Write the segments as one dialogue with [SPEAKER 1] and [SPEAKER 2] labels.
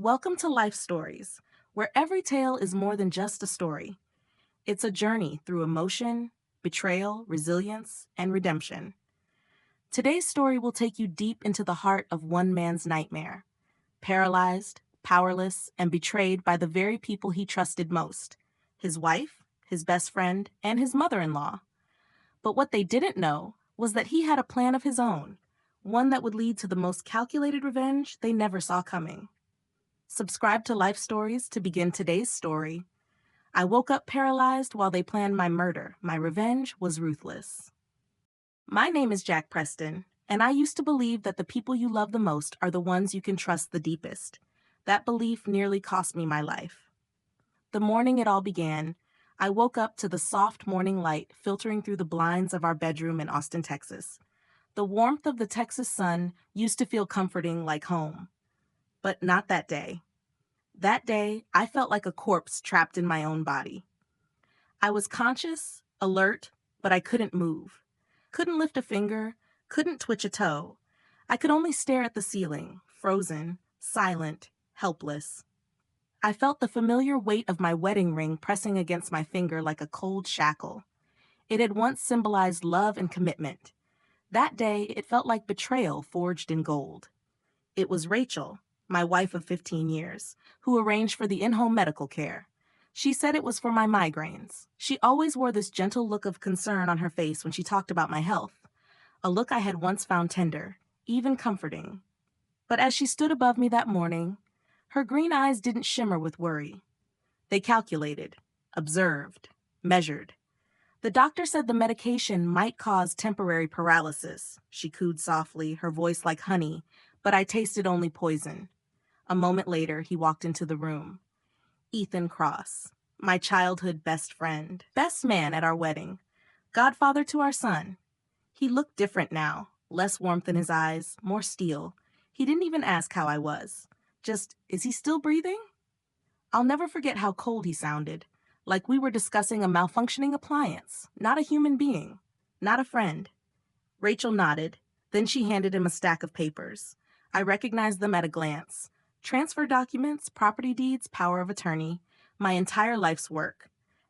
[SPEAKER 1] Welcome to Life Stories, where every tale is more than just a story. It's a journey through emotion, betrayal, resilience, and redemption. Today's story will take you deep into the heart of one man's nightmare, paralyzed, powerless, and betrayed by the very people he trusted most: his wife, his best friend, and his mother in law. But what they didn't know was that he had a plan of his own, one that would lead to the most calculated revenge they never saw coming. Subscribe to Life Stories to begin today's story. I woke up paralyzed while they planned my murder. My revenge was ruthless. My name is Jack Preston, and I used to believe that the people you love the most are the ones you can trust the deepest. That belief nearly cost me my life. The morning it all began, I woke up to the soft morning light filtering through the blinds of our bedroom in Austin, Texas. The warmth of the Texas sun used to feel comforting like home. But not that day. That day, I felt like a corpse trapped in my own body. I was conscious, alert, but I couldn't move. Couldn't lift a finger, couldn't twitch a toe. I could only stare at the ceiling, frozen, silent, helpless. I felt the familiar weight of my wedding ring pressing against my finger like a cold shackle. It had once symbolized love and commitment. That day, it felt like betrayal forged in gold. It was Rachel, my wife of 15 years, who arranged for the in-home medical care. She said it was for my migraines. She always wore this gentle look of concern on her face when she talked about my health, a look I had once found tender, even comforting. But as she stood above me that morning, her green eyes didn't shimmer with worry. They calculated, observed, measured. The doctor said the medication might cause temporary paralysis. She cooed softly, her voice like honey, but I tasted only poison. A moment later, he walked into the room. Ethan Cross, my childhood best friend, best man at our wedding, godfather to our son. He looked different now, less warmth in his eyes, more steel. He didn't even ask how I was. Just, is he still breathing? I'll never forget how cold he sounded, like we were discussing a malfunctioning appliance, not a human being, not a friend. Rachel nodded, then she handed him a stack of papers. I recognized them at a glance. Transfer documents, property deeds, power of attorney, my entire life's work.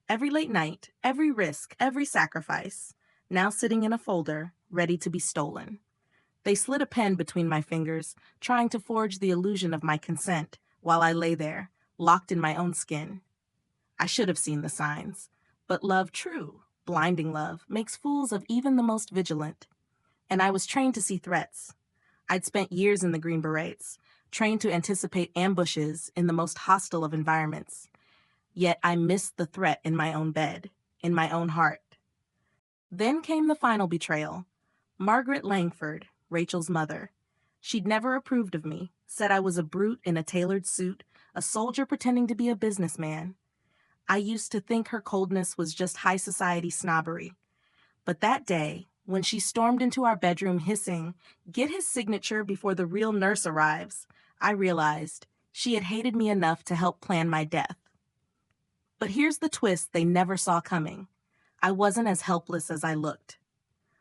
[SPEAKER 1] Every late night, every risk, every sacrifice, now sitting in a folder, ready to be stolen. They slid a pen between my fingers, trying to forge the illusion of my consent, while I lay there, locked in my own skin. I should have seen the signs. But love, true, blinding love, makes fools of even the most vigilant. And I was trained to see threats. I'd spent years in the Green Berets, trained to anticipate ambushes in the most hostile of environments. Yet I missed the threat in my own bed, in my own heart. Then came the final betrayal. Margaret Langford, Rachel's mother. She'd never approved of me, said I was a brute in a tailored suit, a soldier pretending to be a businessman. I used to think her coldness was just high society snobbery. But that day, when she stormed into our bedroom hissing, "Get his signature before the real nurse arrives," I realized she had hated me enough to help plan my death. But here's the twist they never saw coming. I wasn't as helpless as I looked.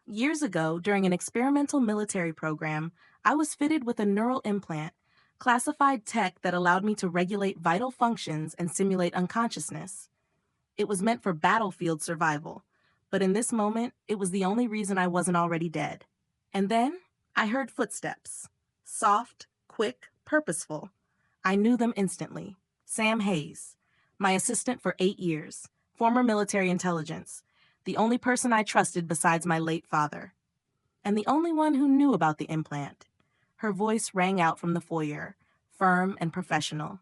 [SPEAKER 1] Years ago, during an experimental military program, I was fitted with a neural implant, classified tech that allowed me to regulate vital functions and simulate unconsciousness. It was meant for battlefield survival, but in this moment, it was the only reason I wasn't already dead. And then, I heard footsteps. Soft, quick, purposeful. I knew them instantly. Sam Hayes, my assistant for 8 years, former military intelligence, the only person I trusted besides my late father, and the only one who knew about the implant. Her voice rang out from the foyer, firm and professional.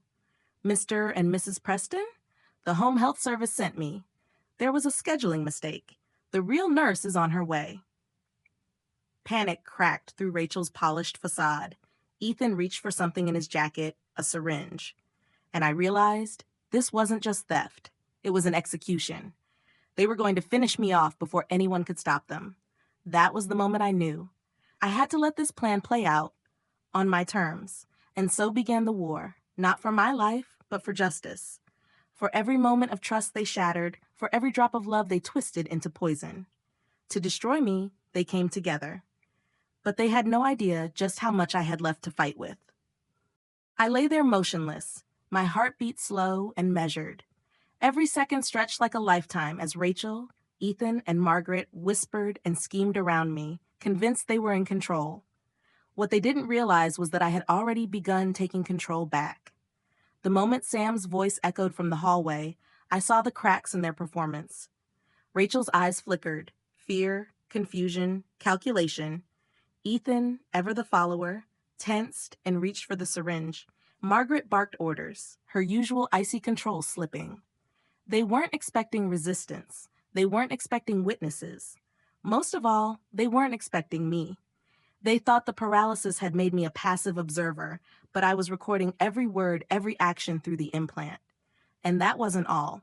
[SPEAKER 1] "Mr. and Mrs. Preston? The Home Health Service sent me. There was a scheduling mistake. The real nurse is on her way." Panic cracked through Rachel's polished facade. Ethan reached for something in his jacket, a syringe. And I realized this wasn't just theft. It was an execution. They were going to finish me off before anyone could stop them. That was the moment I knew. I had to let this plan play out on my terms. And so began the war, not for my life, but for justice. For every moment of trust they shattered, for every drop of love they twisted into poison. To destroy me, they came together. But they had no idea just how much I had left to fight with. I lay there motionless, my heartbeat slow and measured. Every second stretched like a lifetime as Rachel, Ethan, and Margaret whispered and schemed around me, convinced they were in control. What they didn't realize was that I had already begun taking control back. The moment Sam's voice echoed from the hallway, I saw the cracks in their performance. Rachel's eyes flickered, fear, confusion, calculation. Ethan, ever the follower, tensed and reached for the syringe. Margaret barked orders, her usual icy control slipping. They weren't expecting resistance. They weren't expecting witnesses. Most of all, they weren't expecting me. They thought the paralysis had made me a passive observer, but I was recording every word, every action through the implant. And that wasn't all.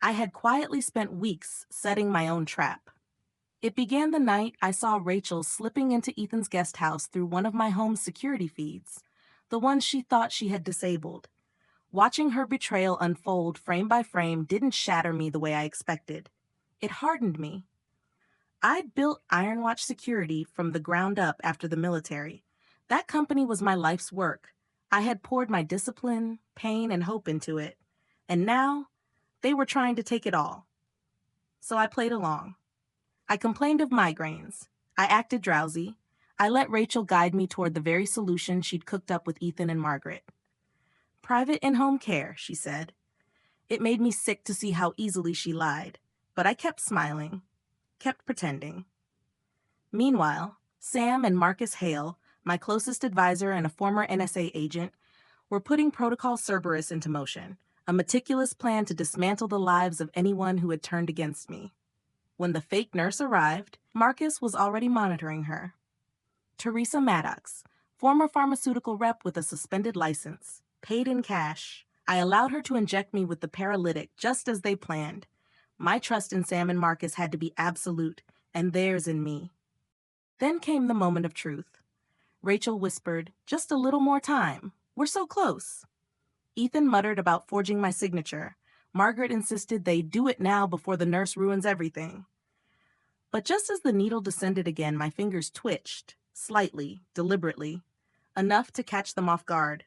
[SPEAKER 1] I had quietly spent weeks setting my own trap. It began the night I saw Rachel slipping into Ethan's guest house through one of my home's security feeds, the one she thought she had disabled. Watching her betrayal unfold frame by frame didn't shatter me the way I expected. It hardened me. I'd built Ironwatch Security from the ground up after the military. That company was my life's work. I had poured my discipline, pain, and hope into it. And now, they were trying to take it all. So I played along. I complained of migraines. I acted drowsy. I let Rachel guide me toward the very solution she'd cooked up with Ethan and Margaret. Private in-home care, she said. It made me sick to see how easily she lied, but I kept smiling, kept pretending. Meanwhile, Sam and Marcus Hale, my closest advisor and a former NSA agent, were putting Protocol Cerberus into motion, a meticulous plan to dismantle the lives of anyone who had turned against me. When the fake nurse arrived, Marcus was already monitoring her. Teresa Maddox, former pharmaceutical rep with a suspended license, paid in cash. I allowed her to inject me with the paralytic just as they planned. My trust in Sam and Marcus had to be absolute, and theirs in me. Then came the moment of truth. Rachel whispered, "Just a little more time. We're so close." Ethan muttered about forging my signature. Margaret insisted they do it now before the nurse ruins everything. But just as the needle descended again, my fingers twitched, slightly, deliberately, enough to catch them off guard.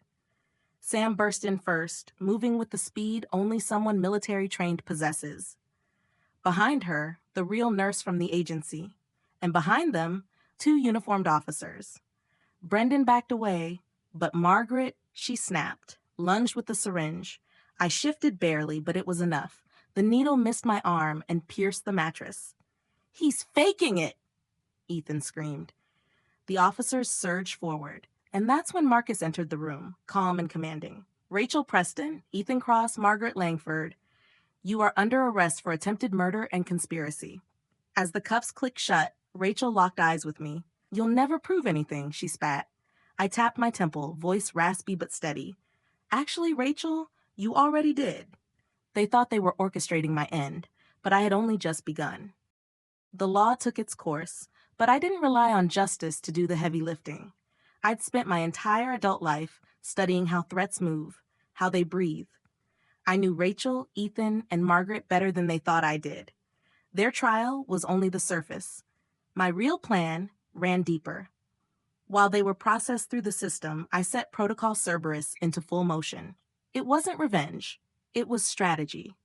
[SPEAKER 1] Sam burst in first, moving with the speed only someone military-trained possesses. Behind her, the real nurse from the agency, and behind them, 2 uniformed officers. Brendan backed away, but Margaret, she snapped, lunged with the syringe. I shifted barely, but it was enough. The needle missed my arm and pierced the mattress. "He's faking it!" Ethan screamed. The officers surged forward, and that's when Marcus entered the room, calm and commanding. "Rachel Preston, Ethan Cross, Margaret Langford, you are under arrest for attempted murder and conspiracy." As the cuffs clicked shut, Rachel locked eyes with me. "You'll never prove anything," she spat. I tapped my temple, voice raspy but steady. "Actually, Rachel, you already did." They thought they were orchestrating my end, but I had only just begun. The law took its course, but I didn't rely on justice to do the heavy lifting. I'd spent my entire adult life studying how threats move, how they breathe. I knew Rachel, Ethan, and Margaret better than they thought I did. Their trial was only the surface. My real plan ran deeper. While they were processed through the system, I set Protocol Cerberus into full motion. It wasn't revenge. It was strategy,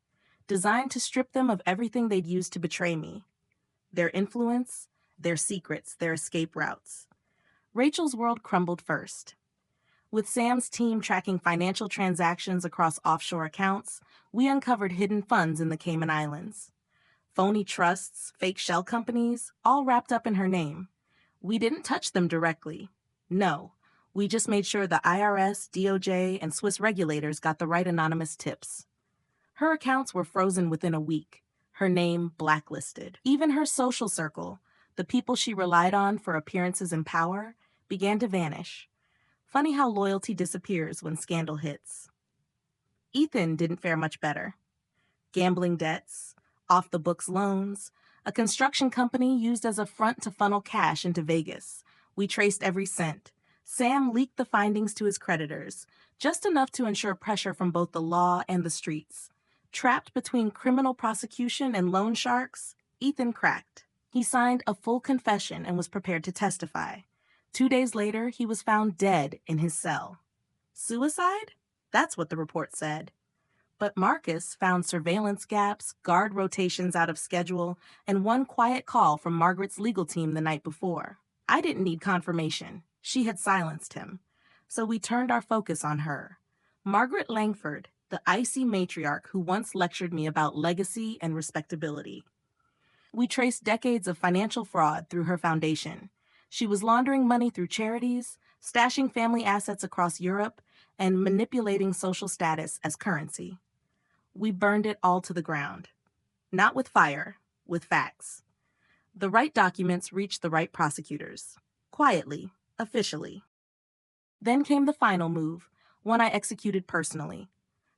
[SPEAKER 1] designed to strip them of everything they'd used to betray me. Their influence, their secrets, their escape routes. Rachel's world crumbled first. With Sam's team tracking financial transactions across offshore accounts, we uncovered hidden funds in the Cayman Islands. Phony trusts, fake shell companies, all wrapped up in her name. We didn't touch them directly. No, we just made sure the IRS, DOJ, and Swiss regulators got the right anonymous tips. Her accounts were frozen within a week. Her name blacklisted. Even her social circle, the people she relied on for appearances and power, began to vanish. Funny how loyalty disappears when scandal hits. Ethan didn't fare much better. Gambling debts, off-the-books loans, a construction company used as a front to funnel cash into Vegas. We traced every cent. Sam leaked the findings to his creditors, just enough to ensure pressure from both the law and the streets. Trapped between criminal prosecution and loan sharks, Ethan cracked. He signed a full confession and was prepared to testify. 2 days later, he was found dead in his cell. Suicide? That's what the report said. But Marcus found surveillance gaps, guard rotations out of schedule, and one quiet call from Margaret's legal team the night before. I didn't need confirmation. She had silenced him. So we turned our focus on her. Margaret Langford, the icy matriarch who once lectured me about legacy and respectability. We traced decades of financial fraud through her foundation. She was laundering money through charities, stashing family assets across Europe, and manipulating social status as currency. We burned it all to the ground. Not with fire, with facts. The right documents reached the right prosecutors. Quietly, officially. Then came the final move, one I executed personally.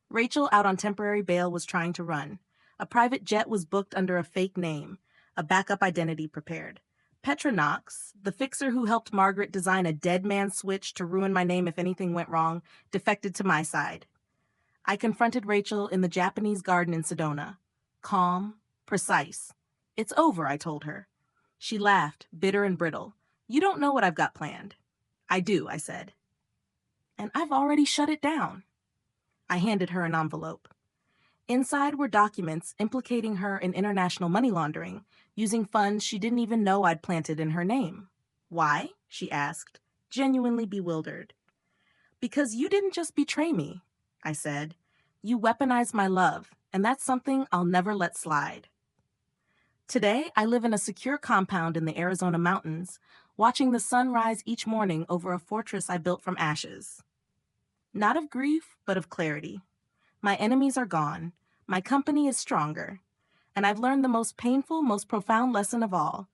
[SPEAKER 1] Rachel, out on temporary bail, was trying to run. A private jet was booked under a fake name, a backup identity prepared. Petra Knox, the fixer who helped Margaret design a dead man switch to ruin my name if anything went wrong, defected to my side. I confronted Rachel in the Japanese garden in Sedona. Calm, precise. It's over, I told her. She laughed, bitter and brittle. You don't know what I've got planned. I do, I said. And I've already shut it down. I handed her an envelope. Inside were documents implicating her in international money laundering, using funds she didn't even know I'd planted in her name. Why? She asked, genuinely bewildered. Because you didn't just betray me, I said. You weaponized my love, and that's something I'll never let slide. Today, I live in a secure compound in the Arizona mountains, watching the sun rise each morning over a fortress I built from ashes. Not of grief, but of clarity. My enemies are gone. My company is stronger. And I've learned the most painful, most profound lesson of all.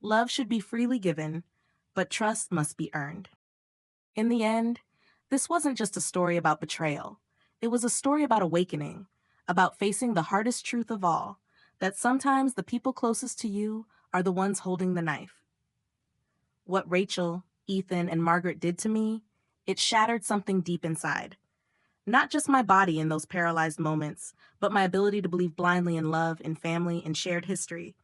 [SPEAKER 1] Love should be freely given, but trust must be earned. In the end, this wasn't just a story about betrayal. It was a story about awakening, about facing the hardest truth of all, that sometimes the people closest to you are the ones holding the knife. What Rachel, Ethan, and Margaret did to me, it shattered something deep inside. Not just my body in those paralyzed moments, but my ability to believe blindly in love, in family, in shared history.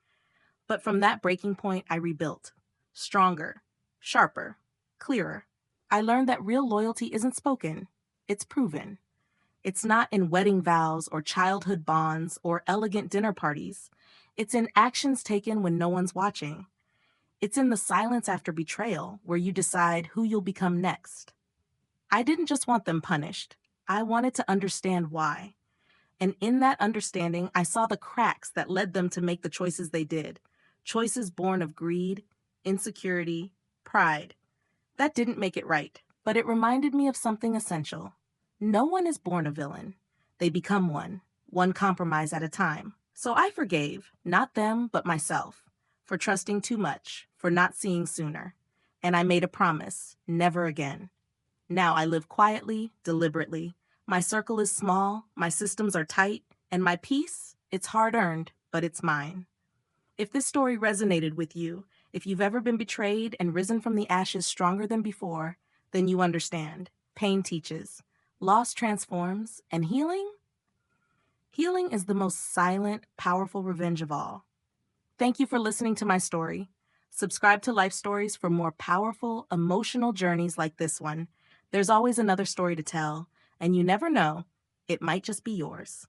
[SPEAKER 1] But from that breaking point, I rebuilt. Stronger, sharper, clearer. I learned that real loyalty isn't spoken, it's proven. It's not in wedding vows or childhood bonds or elegant dinner parties. It's in actions taken when no one's watching. It's in the silence after betrayal where you decide who you'll become next. I didn't just want them punished. I wanted to understand why. And in that understanding, I saw the cracks that led them to make the choices they did. Choices born of greed, insecurity, pride. That didn't make it right, but it reminded me of something essential. No one is born a villain. They become one compromise at a time. So I forgave, not them, but myself, for trusting too much, for not seeing sooner. And I made a promise, never again. Now I live quietly, deliberately. My circle is small, my systems are tight, and my peace, it's hard-earned, but it's mine. If this story resonated with you, if you've ever been betrayed and risen from the ashes stronger than before, then you understand. Pain teaches. Loss transforms. And healing? Healing is the most silent, powerful revenge of all. Thank you for listening to my story. Subscribe to Life Stories for more powerful, emotional journeys like this one. There's always another story to tell, and you never know, it might just be yours.